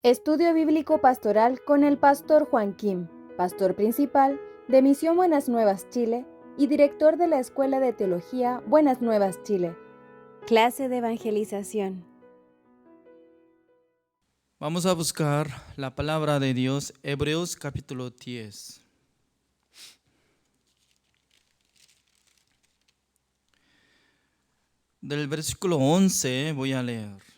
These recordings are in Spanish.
Estudio Bíblico Pastoral con el Pastor Juan Kim, Pastor Principal de Misión Buenas Nuevas Chile y Director de la Escuela de Teología Buenas Nuevas Chile. Clase de Evangelización. Vamos a buscar la palabra de Dios, Hebreos capítulo 10. Del versículo 11 voy a leer.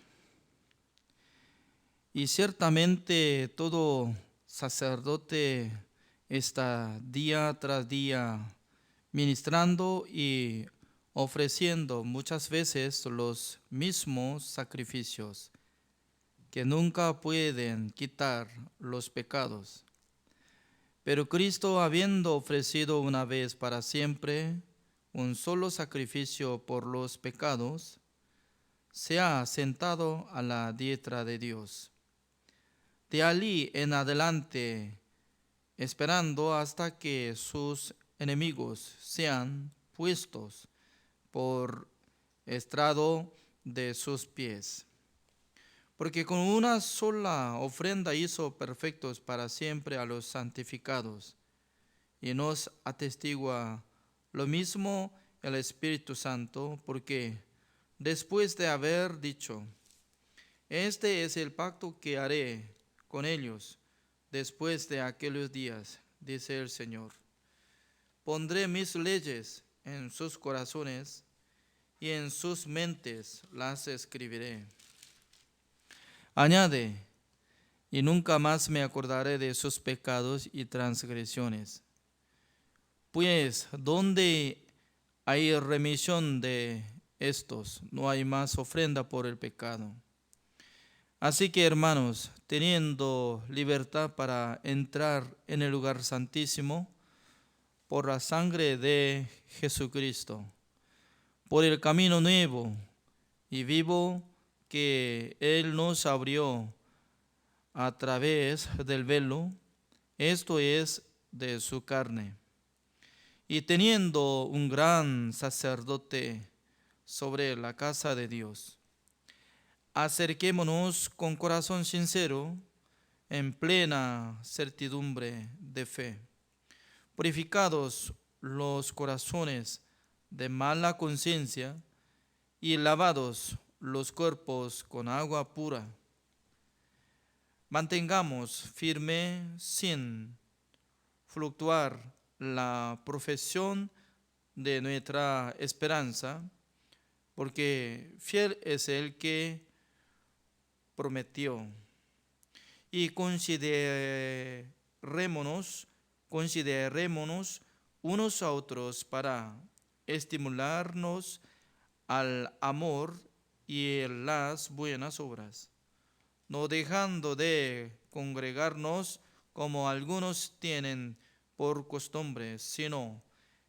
Y ciertamente todo sacerdote está día tras día ministrando y ofreciendo muchas veces los mismos sacrificios que nunca pueden quitar los pecados. Pero Cristo, habiendo ofrecido una vez para siempre un solo sacrificio por los pecados, se ha sentado a la diestra de Dios. De allí en adelante, esperando hasta que sus enemigos sean puestos por estrado de sus pies. Porque con una sola ofrenda hizo perfectos para siempre a los santificados. Y nos atestigua lo mismo el Espíritu Santo, porque después de haber dicho, este es el pacto que haré con ellos después de aquellos días, dice el Señor. Pondré mis leyes en sus corazones y en sus mentes las escribiré. Añade, y nunca más me acordaré de sus pecados y transgresiones. Pues donde hay remisión de estos, no hay más ofrenda por el pecado. Así que, hermanos, teniendo libertad para entrar en el lugar santísimo por la sangre de Jesucristo, por el camino nuevo y vivo que Él nos abrió a través del velo, esto es de su carne. Y teniendo un gran sacerdote sobre la casa de Dios, acerquémonos con corazón sincero, en plena certidumbre de fe, purificados los corazones de mala conciencia y lavados los cuerpos con agua pura. Mantengamos firme sin fluctuar la profesión de nuestra esperanza, porque fiel es el que prometió. Y considerémonos unos a otros para estimularnos al amor y en las buenas obras, no dejando de congregarnos como algunos tienen por costumbre, sino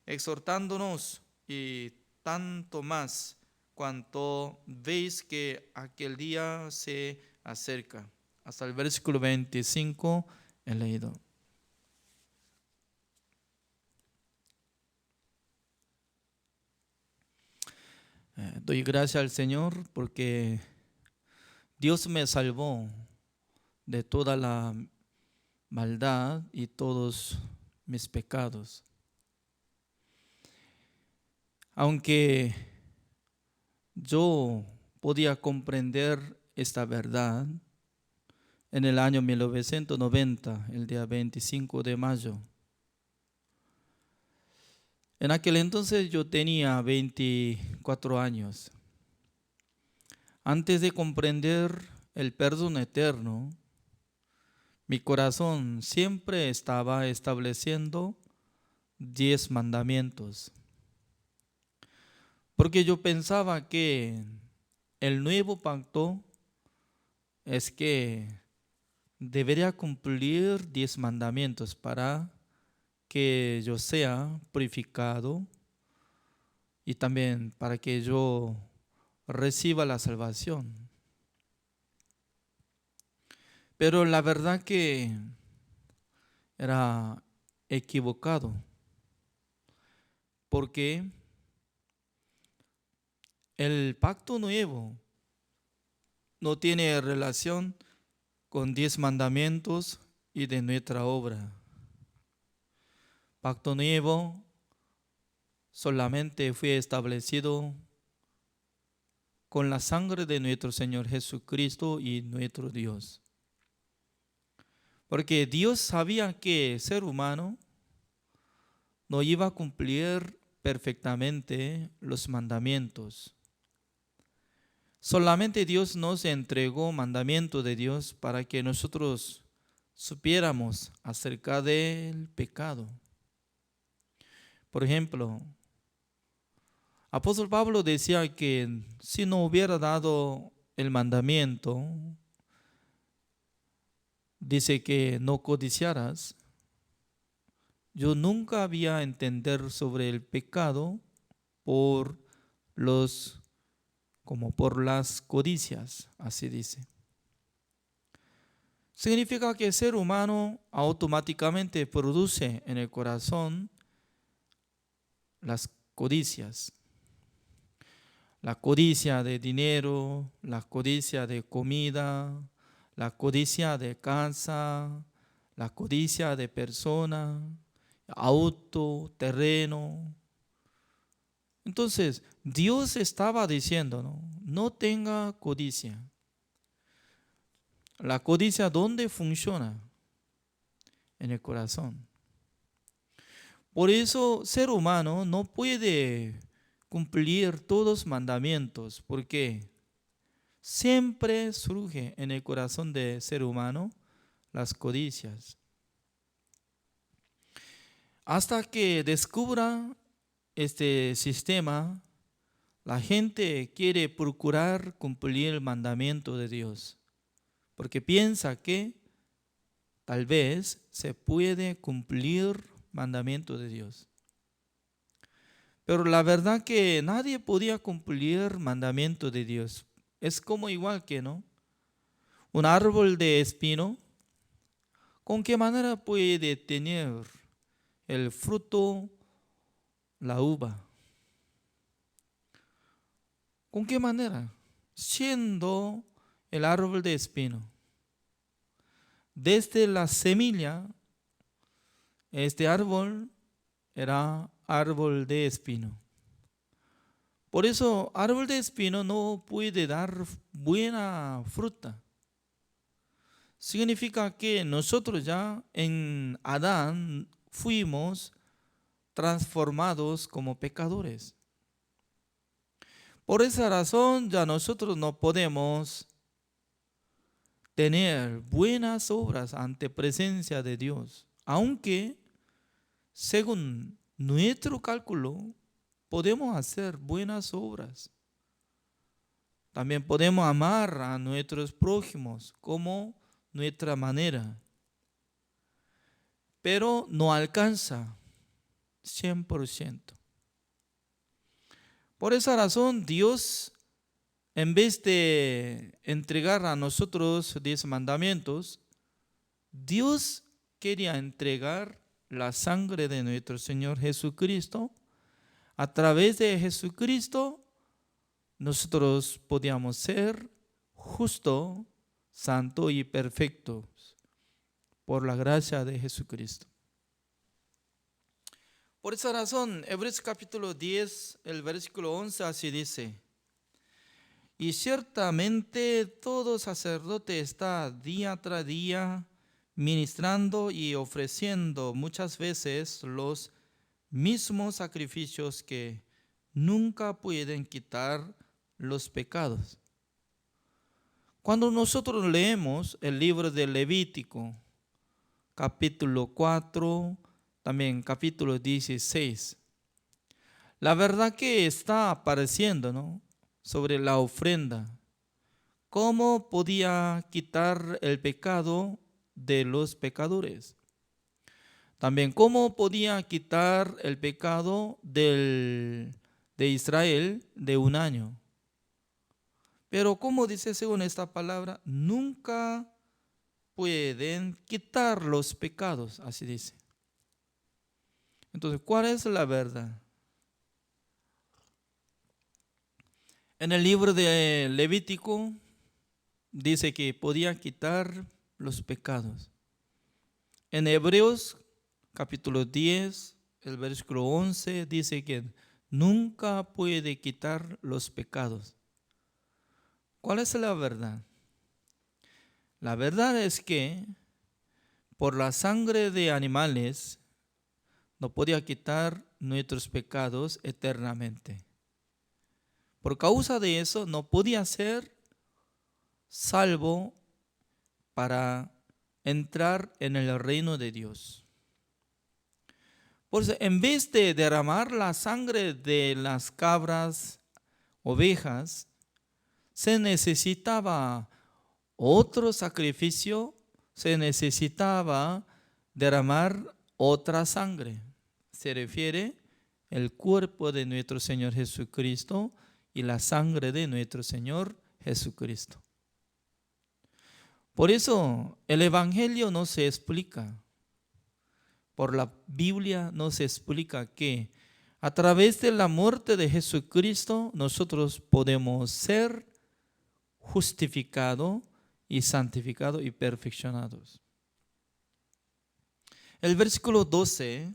exhortándonos, y tanto más cuanto veis que aquel día se acerca. Hasta el versículo 25 he leído. Doy gracias al Señor porque Dios me salvó de toda la maldad y todos mis pecados. Aunque yo podía comprender esta verdad en el año 1990, el día 25 de mayo. En aquel entonces yo tenía 24 años. Antes de comprender el perdón eterno, mi corazón siempre estaba estableciendo 10 mandamientos. Porque yo pensaba que el nuevo pacto es que debería cumplir 10 mandamientos para que yo sea purificado y también para que yo reciba la salvación. Pero la verdad que era equivocado, porque el pacto nuevo no tiene relación con 10 mandamientos y de nuestra obra. Pacto nuevo solamente fue establecido con la sangre de nuestro Señor Jesucristo y nuestro Dios. Porque Dios sabía que el ser humano no iba a cumplir perfectamente los mandamientos. Solamente Dios nos entregó mandamientos de Dios para que nosotros supiéramos acerca del pecado. Por ejemplo, apóstol Pablo decía que si no hubiera dado el mandamiento, dice que no codiciarás. Yo nunca había entender sobre el pecado como por las codicias, así dice. Significa que el ser humano automáticamente produce en el corazón las codicias. La codicia de dinero, la codicia de comida, la codicia de casa, la codicia de persona, auto, terreno. Entonces, Dios estaba diciendo, no tenga codicia. La codicia, ¿dónde funciona? En el corazón. Por eso, ser humano no puede cumplir todos los mandamientos, porque siempre surge en el corazón del ser humano las codicias. Hasta que descubra este sistema, la gente quiere procurar cumplir el mandamiento de Dios, porque piensa que tal vez se puede cumplir el mandamiento de Dios. Pero la verdad que nadie podía cumplir el mandamiento de Dios. Es como igual que, un árbol de espino, ¿con qué manera puede tener el fruto, la uva? ¿Con qué manera? Siendo el árbol de espino. Desde la semilla, este árbol era árbol de espino. Por eso, árbol de espino no puede dar buena fruta. Significa que nosotros ya en Adán fuimos transformados como pecadores. Por esa razón ya nosotros no podemos tener buenas obras ante presencia de Dios, aunque según nuestro cálculo podemos hacer buenas obras. También podemos amar a nuestros prójimos como nuestra manera, pero no alcanza 100%. Por esa razón, Dios, en vez de entregar a nosotros 10 mandamientos, Dios quería entregar la sangre de nuestro Señor Jesucristo. A través de Jesucristo, nosotros podíamos ser justos, santos y perfectos por la gracia de Jesucristo. Por esa razón, Hebreos capítulo 10, el versículo 11 así dice: y ciertamente todo sacerdote está día tras día ministrando y ofreciendo muchas veces los mismos sacrificios que nunca pueden quitar los pecados. Cuando nosotros leemos el libro de Levítico, capítulo 4, también capítulo 16, la verdad que está apareciendo, sobre la ofrenda. ¿Cómo podía quitar el pecado de los pecadores? También, ¿cómo podía quitar el pecado de Israel de un año? Pero como dice según esta palabra, nunca pueden quitar los pecados, así dice. Entonces, ¿cuál es la verdad? En el libro de Levítico dice que podía quitar los pecados. En Hebreos capítulo 10, el versículo 11 dice que nunca puede quitar los pecados. ¿Cuál es la verdad? La verdad es que por la sangre de animales no podía quitar nuestros pecados eternamente. Por causa de eso no podía ser salvo para entrar en el reino de Dios. Por eso, en vez de derramar la sangre de las cabras, ovejas, se necesitaba otro sacrificio, se necesitaba derramar otra sangre. Se refiere el cuerpo de nuestro Señor Jesucristo y la sangre de nuestro Señor Jesucristo. Por eso el Evangelio no se explica. Por la Biblia no se explica que a través de la muerte de Jesucristo nosotros podemos ser justificados y santificados y perfeccionados. El versículo 12,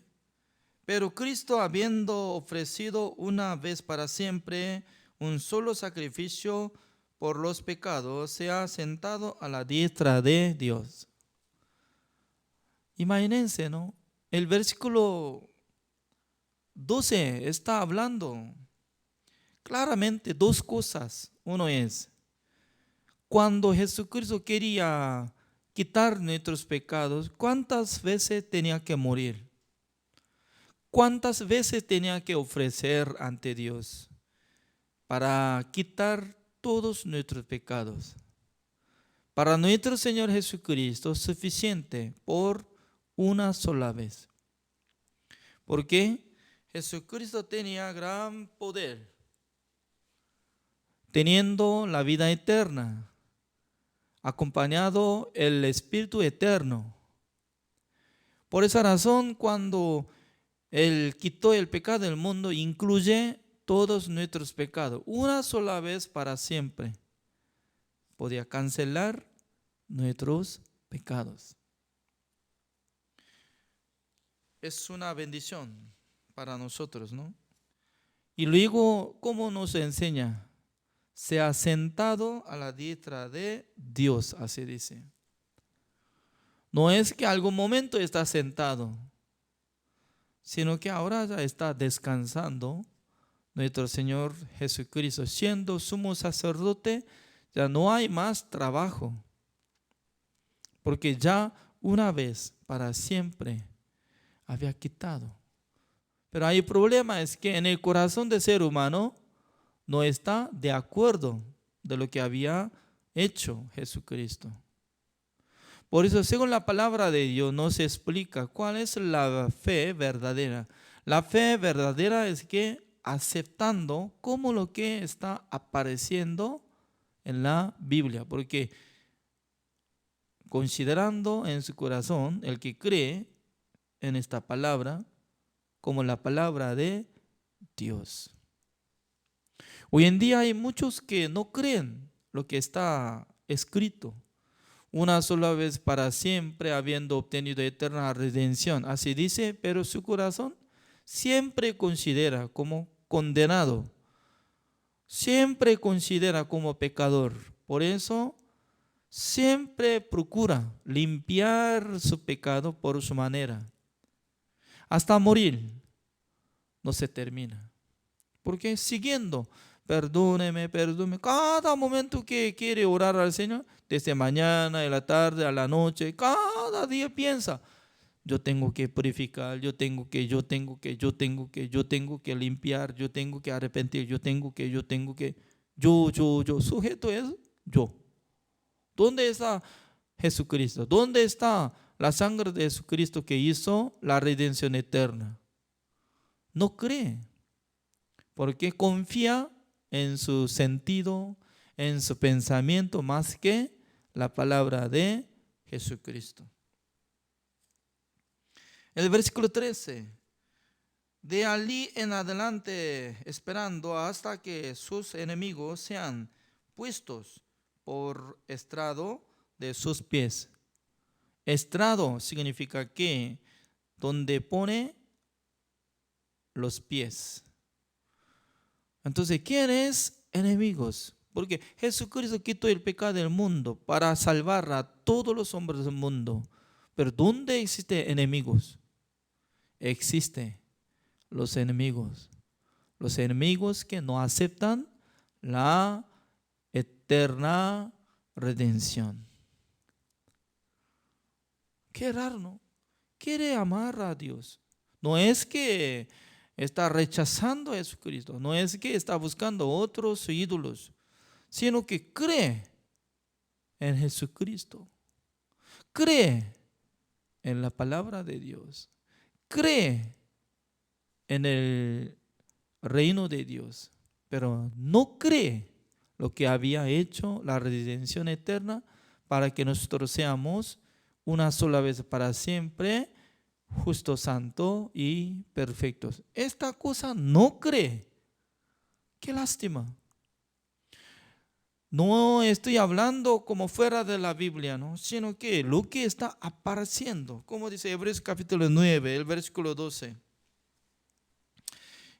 pero Cristo habiendo ofrecido una vez para siempre un solo sacrificio por los pecados, se ha sentado a la diestra de Dios. Imagínense, ¿no? El versículo 12 está hablando claramente dos cosas. Uno es, cuando Jesucristo quería quitar nuestros pecados, ¿cuántas veces tenía que morir? ¿Cuántas veces tenía que ofrecer ante Dios para quitar todos nuestros pecados? Para nuestro Señor Jesucristo es suficiente por una sola vez. Porque Jesucristo tenía gran poder, teniendo la vida eterna, acompañado el Espíritu eterno. Por esa razón, cuando Él quitó el pecado del mundo, incluye todos nuestros pecados. Una sola vez para siempre podía cancelar nuestros pecados. Es una bendición para nosotros, ¿no? Y luego, ¿cómo nos enseña? Se ha sentado a la diestra de Dios, así dice. No es que algún momento está sentado, sino que ahora ya está descansando. Nuestro Señor Jesucristo, siendo sumo sacerdote, ya no hay más trabajo, porque ya una vez para siempre había quitado. Pero hay problema, es que en el corazón del ser humano no está de acuerdo de lo que había hecho Jesucristo. Por eso, según la palabra de Dios, nos explica cuál es la fe verdadera. La fe verdadera es que aceptando como lo que está apareciendo en la Biblia, porque considerando en su corazón el que cree en esta palabra como la palabra de Dios. Hoy en día hay muchos que no creen lo que está escrito. Una sola vez para siempre, habiendo obtenido eterna redención. Así dice, pero su corazón siempre considera como condenado. Siempre considera como pecador. Por eso, siempre procura limpiar su pecado por su manera. Hasta morir no se termina. Porque siguiendo, perdóneme, cada momento que quiere orar al Señor, desde mañana, en la tarde, a la noche, cada día piensa, yo tengo que purificar, yo tengo que limpiar, yo tengo que arrepentir, yo, sujeto es yo. ¿Dónde está Jesucristo? ¿Dónde está la sangre de Jesucristo que hizo la redención eterna? No cree, porque confía en su sentido, en su pensamiento, más que la palabra de Jesucristo. El versículo 13. De allí en adelante, esperando hasta que sus enemigos sean puestos por estrado de sus pies. Estrado significa que donde pone los pies. Entonces, ¿quiénes enemigos? Porque Jesucristo quitó el pecado del mundo para salvar a todos los hombres del mundo. Pero ¿dónde existen enemigos? Existen los enemigos. Los enemigos que no aceptan la eterna redención. Qué raro, ¿no? Quiere amar a Dios. No es que está rechazando a Jesucristo, no es que está buscando otros ídolos, sino que cree en Jesucristo, cree en la palabra de Dios, cree en el reino de Dios, pero no cree lo que había hecho la redención eterna para que nosotros seamos una sola vez para siempre justos, santos y perfectos. Esta cosa no cree. Qué lástima. No estoy hablando como fuera de la Biblia, ¿no? Sino que lo que está apareciendo, como dice Hebreos capítulo 9, el versículo 12.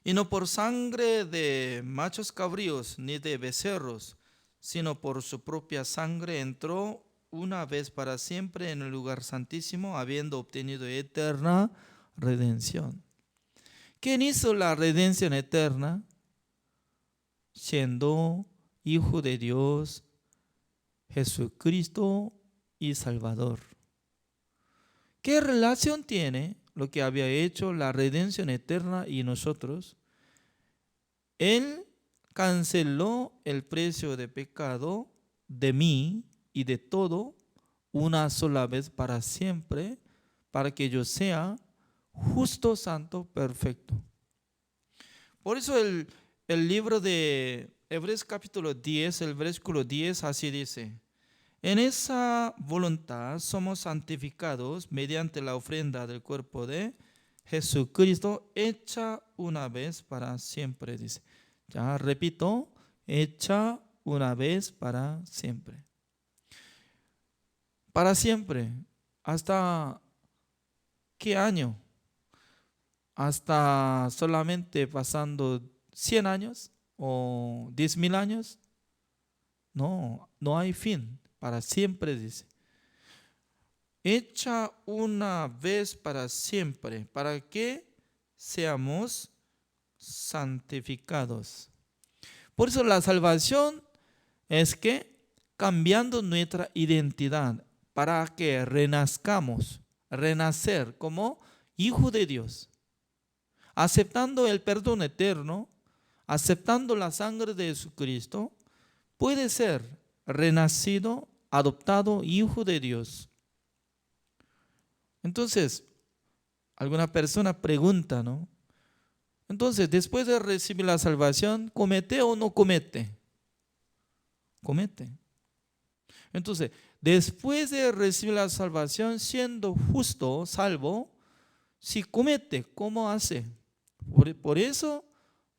Y no por sangre de machos cabríos ni de becerros, sino por su propia sangre entró una vez para siempre en el lugar santísimo, habiendo obtenido eterna redención. ¿Quién hizo la redención eterna? Siendo Hijo de Dios, Jesucristo y Salvador. ¿Qué relación tiene lo que había hecho la redención eterna y nosotros? Él canceló el precio de pecado de mí y de todo una sola vez para siempre, para que yo sea justo, santo, perfecto. Por eso el libro de Hebreos capítulo 10, el versículo 10 así dice: en esa voluntad somos santificados mediante la ofrenda del cuerpo de Jesucristo, hecha una vez para siempre, dice. Ya repito, hecha una vez para siempre. Para siempre. ¿Hasta qué año? ¿Hasta solamente pasando 100 años o 10,000 años? No, no hay fin. Para siempre, dice. Hecha una vez para siempre, para que seamos santificados. Por eso la salvación es que cambiando nuestra identidad para que renazcamos, renacer como hijo de Dios, aceptando el perdón eterno, aceptando la sangre de Jesucristo, puede ser renacido, adoptado hijo de Dios. Entonces, alguna persona pregunta, ¿no? Entonces, después de recibir la salvación, ¿comete o no comete? Comete. Entonces, después de recibir la salvación, siendo justo, salvo, si comete, ¿cómo hace? Por eso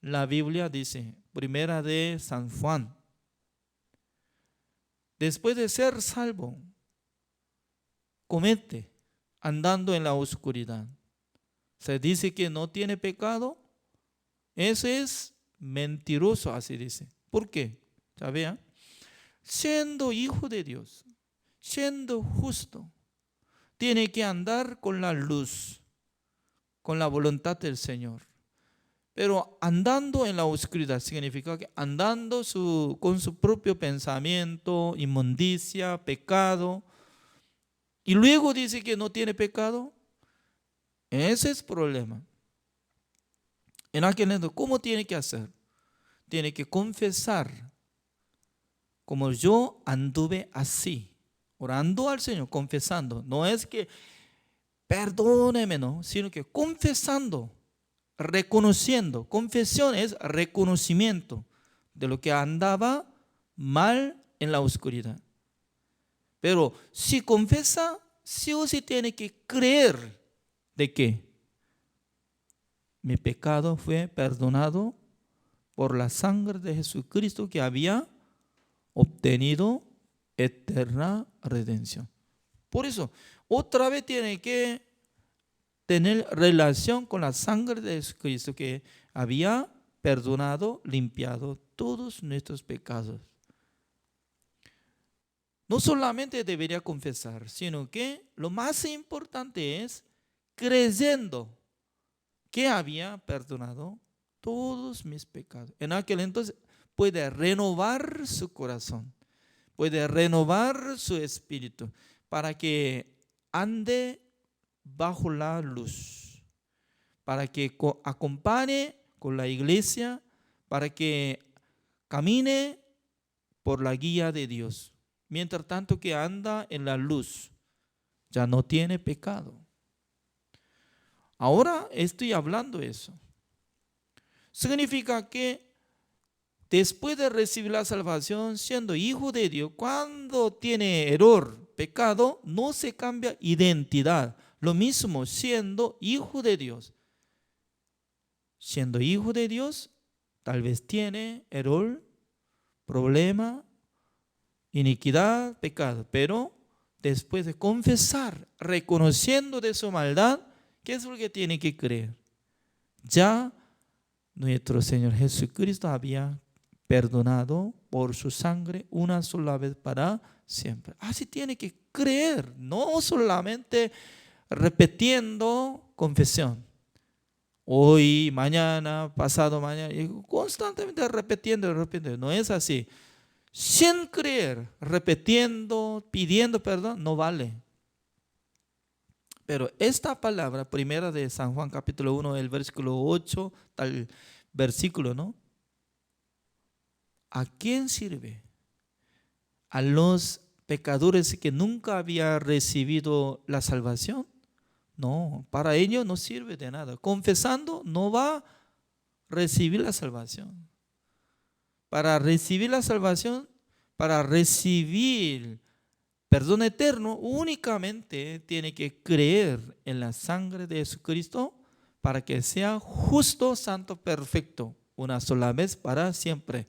la Biblia dice, primera de San Juan, después de ser salvo, comete andando en la oscuridad. Se dice que no tiene pecado. Eso es mentiroso, así dice. ¿Por qué? ¿Sabía? Siendo hijo de Dios, siendo justo, tiene que andar con la luz, con la voluntad del Señor. Pero andando en la oscuridad significa que andando con su propio pensamiento, inmundicia, pecado, y luego dice que no tiene pecado. Ese es el problema. En aquel momento, ¿cómo tiene que hacer? Tiene que confesar, como yo anduve así, orando al Señor, confesando. No es que perdóneme, no, sino que confesando, reconociendo. Confesión es reconocimiento de lo que andaba mal en la oscuridad. Pero si confiesa, sí o sí tiene que creer de que mi pecado fue perdonado por la sangre de Jesucristo que había obtenido eterna redención. Por eso, otra vez tiene que tener relación con la sangre de Jesucristo que había perdonado, limpiado todos nuestros pecados. No solamente debería confesar, sino que lo más importante es creyendo que había perdonado todos mis pecados. En aquel entonces puede renovar su corazón, puede renovar su espíritu para que ande bajo la luz, para que acompañe con la iglesia, para que camine por la guía de Dios. Mientras tanto que anda en la luz, ya no tiene pecado. Ahora estoy hablando eso. Significa que después de recibir la salvación, siendo hijo de Dios, cuando tiene error, pecado, no se cambia identidad. Lo mismo siendo hijo de Dios. Siendo hijo de Dios, tal vez tiene error, problema, iniquidad, pecado. Pero después de confesar, reconociendo de su maldad, ¿qué es lo que tiene que creer? Ya nuestro Señor Jesucristo había perdonado por su sangre una sola vez para siempre. Así tiene que creer, no solamente repitiendo confesión. Hoy, mañana, pasado mañana, y constantemente repitiendo. No es así. Sin creer, repitiendo, pidiendo perdón, no vale. Pero esta palabra, primera de San Juan capítulo 1, el versículo 8, tal versículo, ¿no? ¿A quién sirve? ¿A los pecadores que nunca habían recibido la salvación? No, para ellos no sirve de nada. Confesando no va a recibir la salvación. Para recibir la salvación, para recibir perdón eterno, únicamente tiene que creer en la sangre de Jesucristo para que sea justo, santo, perfecto, una sola vez para siempre.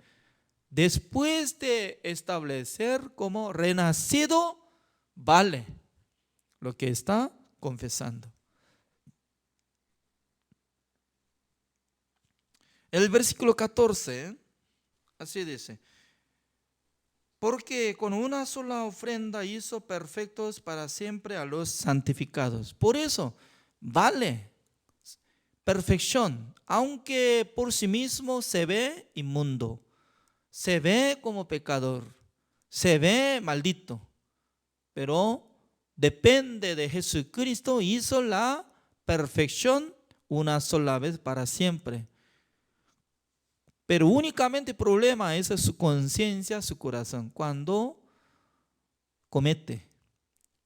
Después de establecer como renacido, vale lo que está confesando. El versículo 14, así dice: porque con una sola ofrenda hizo perfectos para siempre a los santificados. Por eso vale perfección, aunque por sí mismo se ve inmundo, se ve como pecador, se ve maldito, pero depende de Jesucristo, hizo la perfección una sola vez para siempre. Pero únicamente el problema es su conciencia, su corazón. Cuando comete,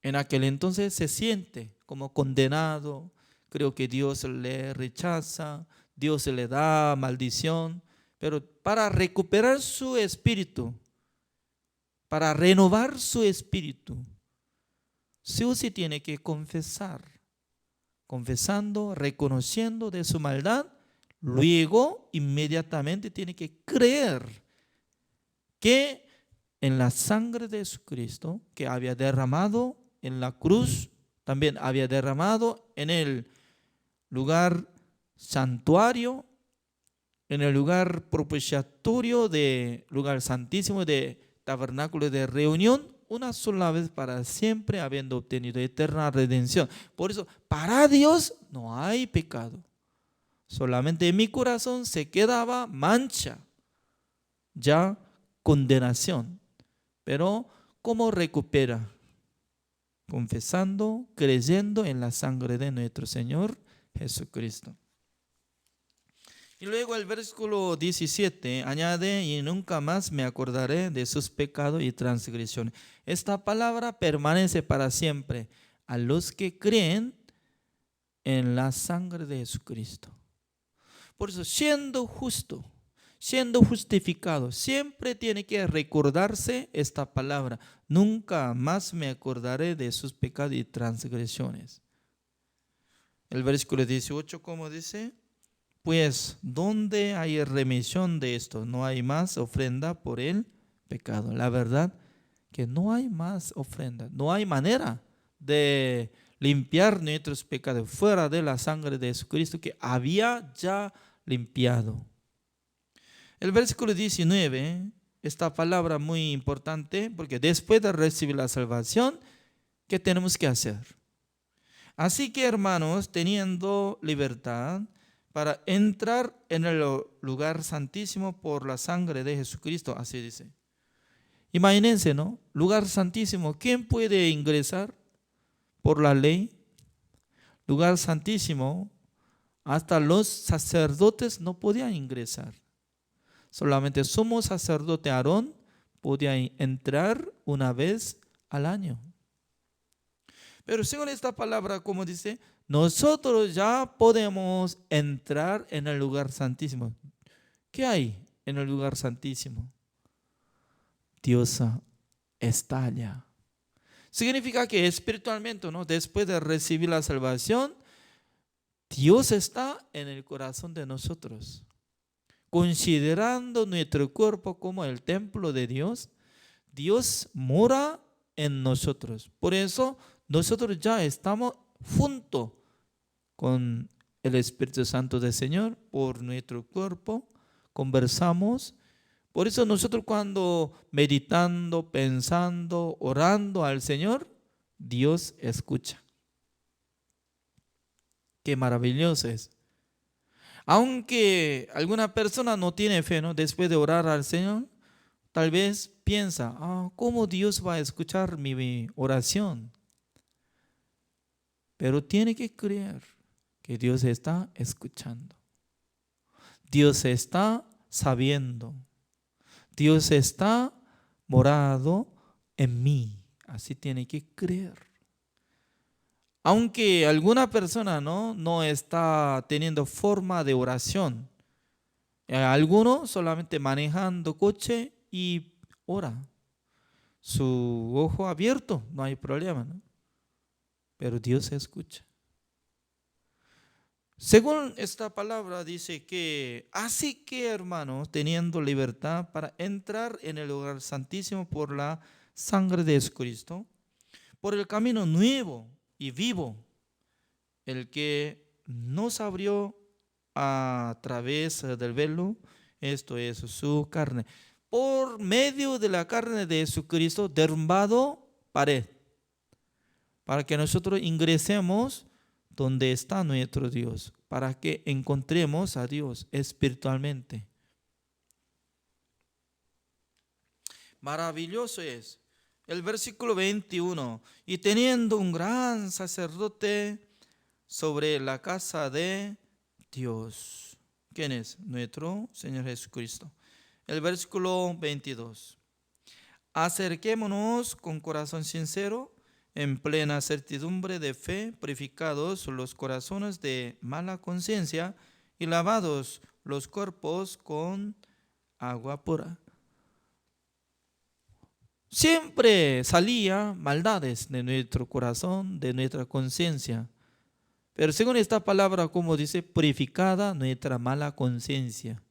en aquel entonces se siente como condenado. Creo que Dios le rechaza, Dios le da maldición. Pero para recuperar su espíritu, para renovar su espíritu, sí tiene que confesar. Confesando, reconociendo de su maldad. Luego, inmediatamente tiene que creer que en la sangre de Jesucristo, que había derramado en la cruz, también había derramado en el lugar santuario, en el lugar propiciatorio de lugar santísimo de tabernáculo de reunión, una sola vez para siempre, habiendo obtenido eterna redención. Por eso, para Dios no hay pecado. Solamente en mi corazón se quedaba mancha, ya condenación. Pero ¿cómo recupera? Confesando, creyendo en la sangre de nuestro Señor Jesucristo. Y luego el versículo 17 añade: y nunca más me acordaré de sus pecados y transgresiones. Esta palabra permanece para siempre a los que creen en la sangre de Jesucristo. Por eso, siendo justo, siendo justificado, siempre tiene que recordarse esta palabra: nunca más me acordaré de sus pecados y transgresiones. El versículo 18, ¿cómo dice? Pues, ¿dónde hay remisión de esto? No hay más ofrenda por el pecado. La verdad que no hay más ofrenda, no hay manera de limpiar nuestros pecados fuera de la sangre de Jesucristo que había ya limpiado. El versículo 19, esta palabra muy importante, porque después de recibir la salvación, ¿qué tenemos que hacer? Así que, hermanos, teniendo libertad para entrar en el lugar santísimo por la sangre de Jesucristo, así dice. Imagínense, ¿no? Lugar santísimo, ¿quién puede ingresar por la ley? Lugar santísimo, hasta los sacerdotes no podían ingresar. Solamente sumo sacerdote Aarón podía entrar una vez al año. Pero según esta palabra, como dice, nosotros ya podemos entrar en el lugar santísimo. ¿Qué hay en el lugar santísimo? Dios está allá. Significa que espiritualmente, ¿no? Después de recibir la salvación, Dios está en el corazón de nosotros. Considerando nuestro cuerpo como el templo de Dios, Dios mora en nosotros. Por eso nosotros ya estamos junto con el Espíritu Santo del Señor por nuestro cuerpo, conversamos. Por eso nosotros cuando meditando, pensando, orando al Señor, Dios escucha. Qué maravilloso es. Aunque alguna persona no tiene fe, ¿no? Después de orar al Señor, tal vez piensa, ¿cómo Dios va a escuchar mi oración? Pero tiene que creer que Dios está escuchando. Dios está sabiendo. Dios está morado en mí. Así tiene que creer. Aunque alguna persona no está teniendo forma de oración. Alguno solamente manejando coche y ora. Su ojo abierto, no hay problema, ¿no? Pero Dios escucha. Según esta palabra dice que, así que hermanos, teniendo libertad para entrar en el lugar santísimo por la sangre de Jesucristo, por el camino nuevo y vivo, el que nos abrió a través del velo, esto es su carne, por medio de la carne de Jesucristo, derrumbado pared, para que nosotros ingresemos donde está nuestro Dios, para que encontremos a Dios espiritualmente. Maravilloso es. El versículo 21, y teniendo un gran sacerdote sobre la casa de Dios. ¿Quién es? Nuestro Señor Jesucristo. El versículo 22. Acerquémonos con corazón sincero, en plena certidumbre de fe, purificados los corazones de mala conciencia y lavados los cuerpos con agua pura. Siempre salía maldades de nuestro corazón, de nuestra conciencia. Pero según esta palabra, como dice, purificada nuestra mala conciencia.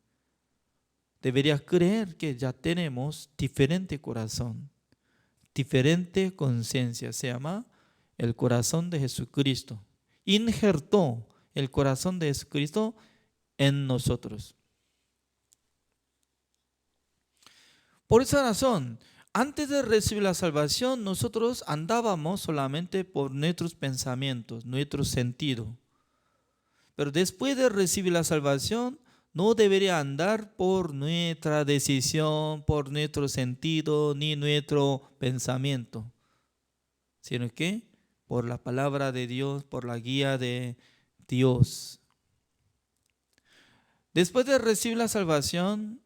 Deberías creer que ya tenemos diferente corazón, diferente conciencia. Se llama el corazón de Jesucristo. Injertó el corazón de Jesucristo en nosotros. Por esa razón, antes de recibir la salvación, nosotros andábamos solamente por nuestros pensamientos, nuestro sentido. Pero después de recibir la salvación, no debería andar por nuestra decisión, por nuestro sentido, ni nuestro pensamiento, sino que por la palabra de Dios, por la guía de Dios. Después de recibir la salvación,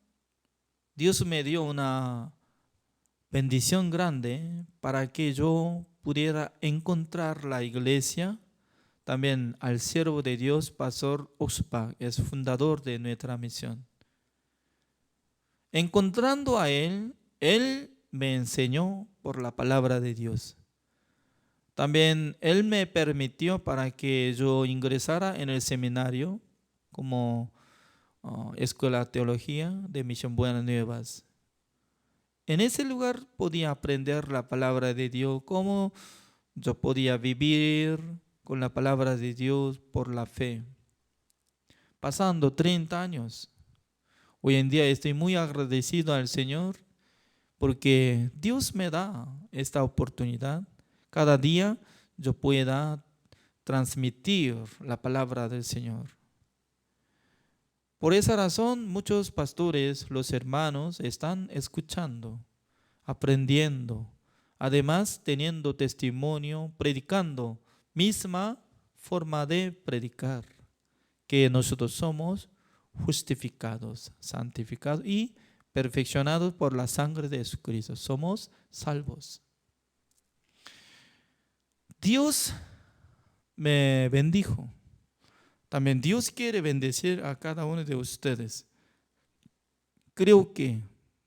Dios me dio una bendición grande para que yo pudiera encontrar la iglesia, también al siervo de Dios, Pastor Oxpa, es fundador de nuestra misión. Encontrando a él me enseñó por la palabra de Dios. También él me permitió para que yo ingresara en el seminario como escuela de teología de Misión Buenas Nuevas. En ese lugar podía aprender la palabra de Dios, cómo yo podía vivir con la palabra de Dios por la fe. Pasando 30 años, hoy en día estoy muy agradecido al Señor porque Dios me da esta oportunidad. Cada día yo pueda transmitir la palabra del Señor. Por esa razón, muchos pastores, los hermanos, están escuchando, aprendiendo, además teniendo testimonio, predicando, misma forma de predicar, que nosotros somos justificados, santificados y perfeccionados por la sangre de Jesucristo. Somos salvos. Dios me bendijo. También Dios quiere bendecir a cada uno de ustedes. Creo que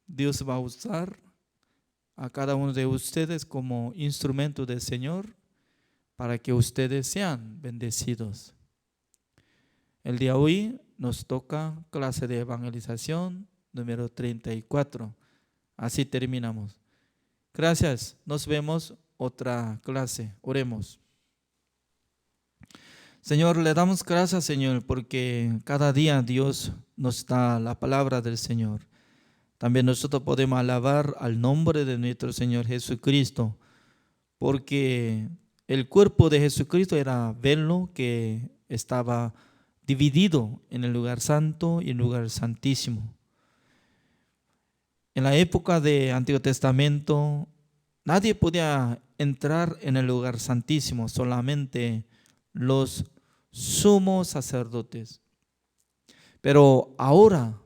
Dios va a usar a cada uno de ustedes como instrumento del Señor para que ustedes sean bendecidos. El día de hoy nos toca clase de evangelización número 34. Así terminamos. Gracias. Nos vemos otra clase. Oremos. Señor, le damos gracias, Señor, porque cada día Dios nos da la palabra del Señor. También nosotros podemos alabar al nombre de nuestro Señor Jesucristo, porque el cuerpo de Jesucristo era velo que estaba dividido en el lugar santo y el lugar santísimo. En la época del Antiguo Testamento, nadie podía entrar en el lugar santísimo, solamente los sumos sacerdotes. Pero ahora,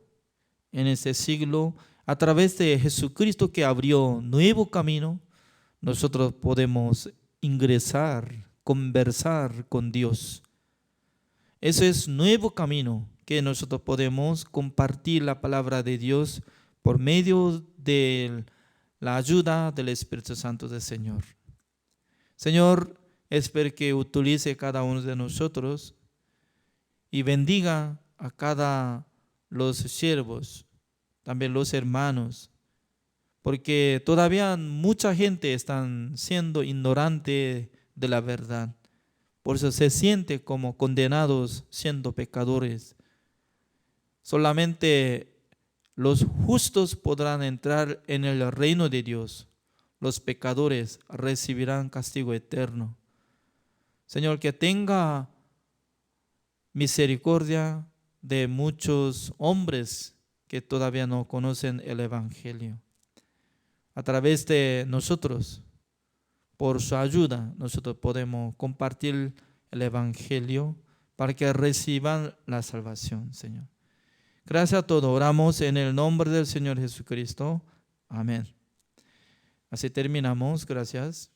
en este siglo, a través de Jesucristo que abrió nuevo camino, nosotros podemos ingresar, conversar con Dios. Ese es nuevo camino que nosotros podemos compartir la palabra de Dios por medio de la ayuda del Espíritu Santo del Señor. Señor, espero que utilice cada uno de nosotros y bendiga a cada los siervos, también los hermanos, porque todavía mucha gente está siendo ignorante de la verdad. Por eso se siente como condenados siendo pecadores. Solamente los justos podrán entrar en el reino de Dios. Los pecadores recibirán castigo eterno. Señor, que tenga misericordia de muchos hombres que todavía no conocen el Evangelio. A través de nosotros, por su ayuda, nosotros podemos compartir el Evangelio para que reciban la salvación, Señor. Gracias a todos. Oramos en el nombre del Señor Jesucristo. Amén. Así terminamos. Gracias.